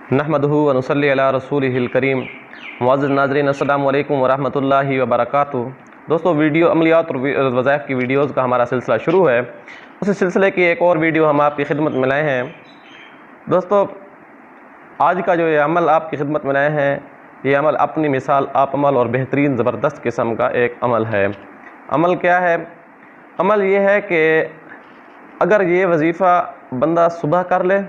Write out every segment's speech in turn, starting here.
नहमदुहु व नुसल्ली अला रसूलिहिल करीम। मुअज़्ज़िज़ नाज़रीन, अस्सलामु अलैकुम व रहमतुल्लाहि व बरकातुहू। दोस्तों, वीडियो अमलियात और वज़ाइफ की वीडियोज़ का हमारा सिलसिला शुरू है। उसी सिलसिले की एक और वीडियो हम आपकी खिदमत में लाए हैं। दोस्तों, आज का जो ये अमल आपकी खिदमत में लाए हैं, ये अमल अपनी मिसाल आप अमल और बेहतरीन ज़बरदस्त किस्म का एक अमल है। अमल क्या है? अमल ये है कि अगर ये वजीफ़ा बंदा सुबह कर ले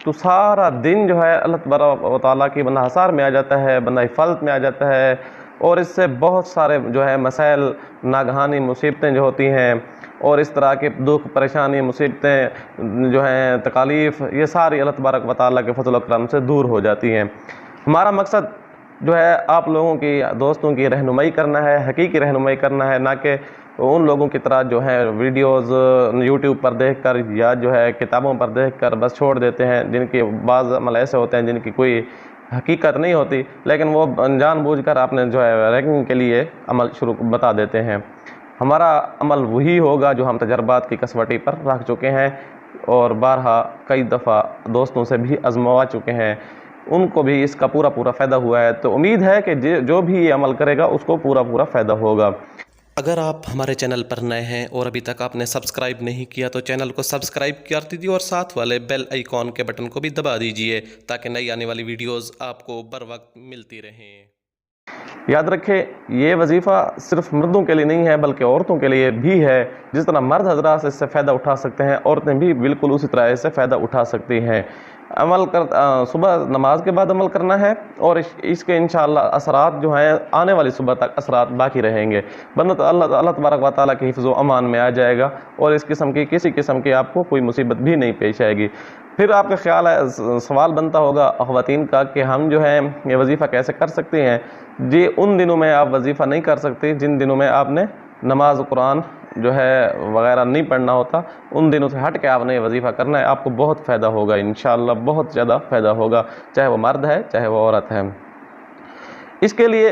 तो सारा दिन जो है अल्लाह तबारक व तआला की बंदा हसार में आ जाता है, बंदा हिफाजत में आ जाता है, और इससे बहुत सारे जो है मसाइल, नागहानी मुसीबतें जो होती हैं और इस तरह के दुख, परेशानी, मुसीबतें जो हैं, तकालीफ़, ये सारी अल्लाह तबारक व तआला के फज़ल व करम से दूर हो जाती हैं। हमारा मकसद जो है आप लोगों की, दोस्तों की रहनुमाई करना है, हकीकी रहनुमाई करना है, ना कि उन लोगों की तरह जो है वीडियोज़ यूट्यूब पर देखकर या जो है किताबों पर देखकर बस छोड़ देते हैं, जिनके बाज़ अमल ऐसे होते हैं जिनकी कोई हकीकत नहीं होती, लेकिन वो जानबूझकर आपने जो है रैंकिंग के लिए अमल शुरू बता देते हैं। हमारा अमल वही होगा जो हम तजर्बात की कसवटी पर रख चुके हैं और बारहा कई दफ़ा दोस्तों से भी आजमा चुके हैं, उनको भी इसका पूरा फ़ायदा हुआ है। तो उम्मीद है कि जो भी ये अमल करेगा उसको पूरा फ़ायदा होगा। अगर आप हमारे चैनल पर नए हैं और अभी तक आपने सब्सक्राइब नहीं किया तो चैनल को सब्सक्राइब कर दीजिए और साथ वाले बेल आइकॉन के बटन को भी दबा दीजिए ताकि नई आने वाली वीडियोस आपको बर वक्त मिलती रहें। याद रखें, ये वजीफ़ा सिर्फ मर्दों के लिए नहीं है बल्कि औरतों के लिए भी है। जिस तरह मर्द हजरात इससे फ़ायदा उठा सकते हैं, औरतें भी बिल्कुल उसी तरह इससे फ़ायदा उठा सकती हैं। अमल सुबह नमाज के बाद अमल करना है और इसके इंशाअल्लाह असरात जो हैं आने वाली सुबह तक असरात बाकी रहेंगे। बंदा तो अल्लाह तबारक व तआला के हिफ्ज़ व अमान में आ जाएगा और इस किस्म की किसी किस्म की आपको कोई मुसीबत भी नहीं पेश आएगी। फिर आपका ख्याल है, सवाल बनता होगा ख़वातीन का कि हम जो है ये वजीफ़ा कैसे कर सकते हैं। जी, उन दिनों में आप वजीफ़ा नहीं कर सकते जिन दिनों में आपने नमाज कुरान जो है वगैरह नहीं पढ़ना होता, उन दिनों से हट के आपने ये वजीफ़ा करना है। आपको बहुत फ़ायदा होगा इंशाअल्लाह, बहुत ज़्यादा फ़ायदा होगा, चाहे वो मर्द है चाहे वो औरत है। इसके लिए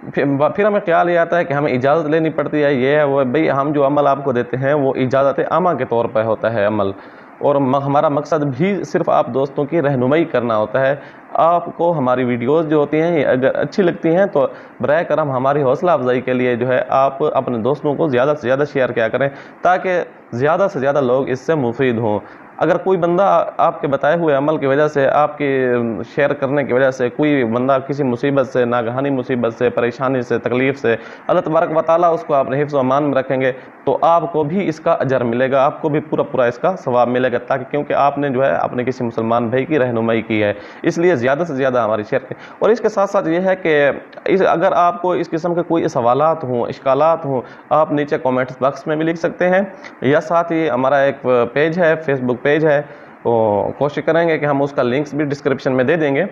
फिर हमें ख्याल ये आता है कि हमें इजाज़त लेनी पड़ती है। ये है वो भाई, हम जो अमल आपको देते हैं वो इजाज़त आमा के तौर पर होता है अमल, और हमारा मकसद भी सिर्फ आप दोस्तों की रहनुमाई करना होता है। आपको हमारी वीडियोस जो होती हैं ये अगर अच्छी लगती हैं तो बराए करम हमारी हौसला अफजाई के लिए जो है आप अपने दोस्तों को ज़्यादा से ज़्यादा शेयर किया करें ताकि ज़्यादा से ज़्यादा लोग इससे मुफीद हों। अगर कोई बंदा आपके बताए हुए अमल की वजह से, आपके शेयर करने की वजह से कोई बंदा किसी मुसीबत से, नागहानी मुसीबत से, परेशानी से, तकलीफ़ से, अल्लाह तबारक व तआला उसको अपने हिफ्ज़ व अमान में रखेंगे तो आपको भी इसका अजर मिलेगा, आपको भी पूरा इसका सवाब मिलेगा, ताकि क्योंकि आपने जो है अपने किसी मुसलमान भाई की रहनुमाई की है। इसलिए ज़्यादा से ज़्यादा हमारी शेयर करें। और इसके साथ साथ ये है कि अगर आपको इस किस्म के कोई सवालात हों, इश्कालात हों, आप नीचे कमेंट्स बॉक्स में भी लिख सकते हैं, या साथ ही हमारा एक पेज है, फेसबुक पेज है, तो कोशिश करेंगे कि हम उसका लिंक्स भी डिस्क्रिप्शन में दे देंगे।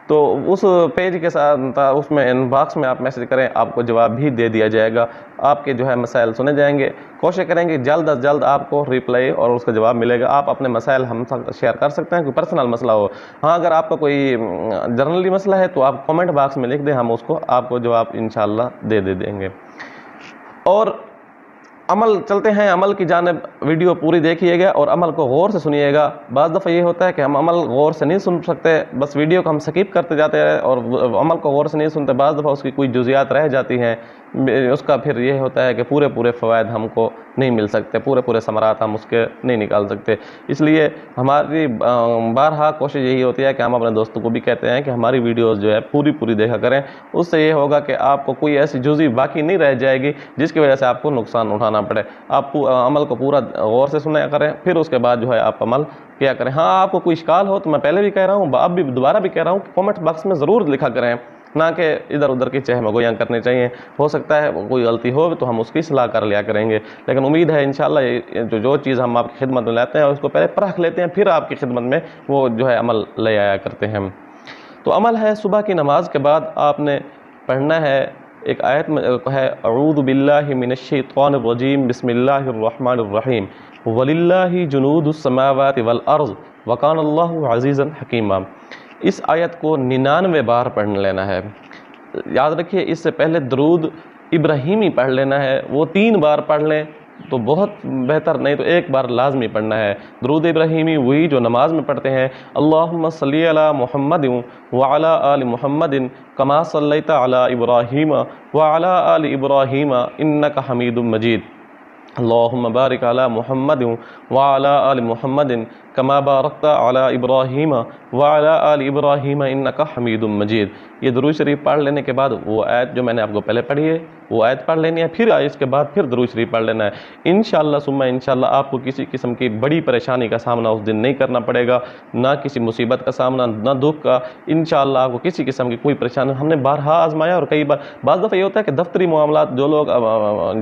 तो उस पेज के साथ उसमें इनबॉक्स में आप मैसेज करें, आपको जवाब भी दे दिया जाएगा, आपके जो है मसाइल सुने जाएंगे। कोशिश करेंगे जल्द अज जल्द आपको रिप्लाई और उसका जवाब मिलेगा। आप अपने मसाइल हम शेयर कर सकते हैं, कोई पर्सनल मसला हो। हाँ, अगर आपका कोई जनरली मसला है तो आप कमेंट बॉक्स में लिख दें, हम उसको आपको जवाब इंशाअल्लाह दे देंगे। और अमल चलते हैं, अमल की जानिब। वीडियो पूरी देखिएगा और अमल को गौर से सुनिएगा। बाज़ दफ़ा ये होता है कि हम अमल गौर से नहीं सुन सकते, बस वीडियो को हम स्किप करते जाते हैं और अमल को गौर से नहीं सुनते। बाज़ दफ़ा उसकी कोई जुज़ियात रह जाती हैं, उसका फिर ये होता है कि पूरे फ़वायद हमको नहीं मिल सकते, पूरे समरात हम उसके नहीं निकाल सकते। इसलिए हमारी बारहा कोशिश यही होती है कि हम अपने दोस्तों को भी कहते हैं कि हमारी वीडियोज़ जो है पूरी देखा करें। उससे ये होगा कि आपको कोई ऐसी जुज़ी बाकी नहीं रह जाएगी जिसकी वजह से आपको नुकसान उठाना पड़े। आप अमल को पूरा गौर से सुना करें, फिर उसके बाद जो है आप अमल किया करें। हाँ, आपको कोई इश्काल हो तो मैं पहले भी कह रहा हूँ, अब भी दोबारा भी कह रहा हूँ, कमेंट बॉक्स में ज़रूर लिखा करें, ना कि इधर उधर की चहमगोइयाँ करनी चाहिए। हो सकता है कोई गलती हो तो हम उसकी सलाह कर लिया करेंगे, लेकिन उम्मीद है इंशाअल्लाह जो चीज़ हम आपकी खिदमत में लाते हैं उसको पहले परख लेते हैं, फिर आपकी खिदमत में वो जो है अमल ले आया करते हैं। तो अमल है, सुबह की नमाज के बाद आपने पढ़ना है, एक आयत में है, अऊज़ु बिल्लाहि मिनश्शैतानिर रजीम बिस्मिल्लाहिर रहमानिर रहीम वलिल्लाहि जुनूदुस समावाति वल अर्ज़ व कानल्लाहु अज़ीज़न हकीमा। इस आयत को 99 बार पढ़ लेना है। याद रखिए, इससे पहले दरूद इब्राहिमी पढ़ लेना है, वो 3 बार पढ़ लें, تو بہت بہتر، نہیں تو ایک بار لازمی پڑھنا ہے۔ درود ابراہیمی وہی جو نماز میں پڑھتے ہیں، اللہم صلی علی محمد وعلی آل محمد کما صلیت علی ابراہیم وعلی آل ابراہیم انک حمید مجید، اللہم بارک علی محمد وعلی آل محمد کما بارکت علی ابراہیم وعلی آل ابراہیم انک حمید مجید۔ یہ درود شریف پڑھ لینے کے بعد وہ آیت جو میں نے آپ کو پہلے پڑھی ہے وہ آیت پڑھ لینی ہے، پھر اس کے بعد پھر درود شریف پڑھ لینا ہے۔ انشاءاللہ ثم انشاءاللہ آپ کو کسی قسم کی بڑی پریشانی کا سامنا اس دن نہیں کرنا پڑے گا، نہ کسی مصیبت کا سامنا، نہ دکھ کا۔ انشاءاللہ آپ کو کسی قسم کی کوئی پریشانی، ہم نے بارہا آزمایا، اور کئی بار بعض دفعہ یہ ہوتا ہے کہ دفتری معاملات، جو لوگ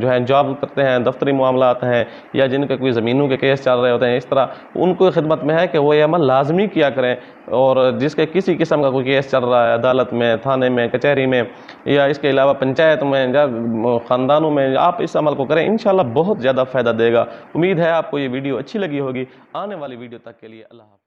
جو ہیں جاب کرتے ہیں، دفتری معاملات ہیں، یا جن کے کوئی زمینوں کے کیس چل رہے ہوتے ہیں، اس طرح ان کو خدمت میں ہے کہ وہ یہ عمل لازمی کیا کریں، اور جس کے کسی قسم کا کوئی کیس چل رہا ہے عدالت میں، تھانے میں، کچہری میں، یا اس کے علاوہ پنچایت میں یا خاندانوں میں، آپ اس عمل کو کریں، انشاءاللہ بہت زیادہ فائدہ دے گا۔ امید ہے آپ کو یہ ویڈیو اچھی لگی ہوگی۔ آنے والی ویڈیو تک کے لیے اللہ حافظ۔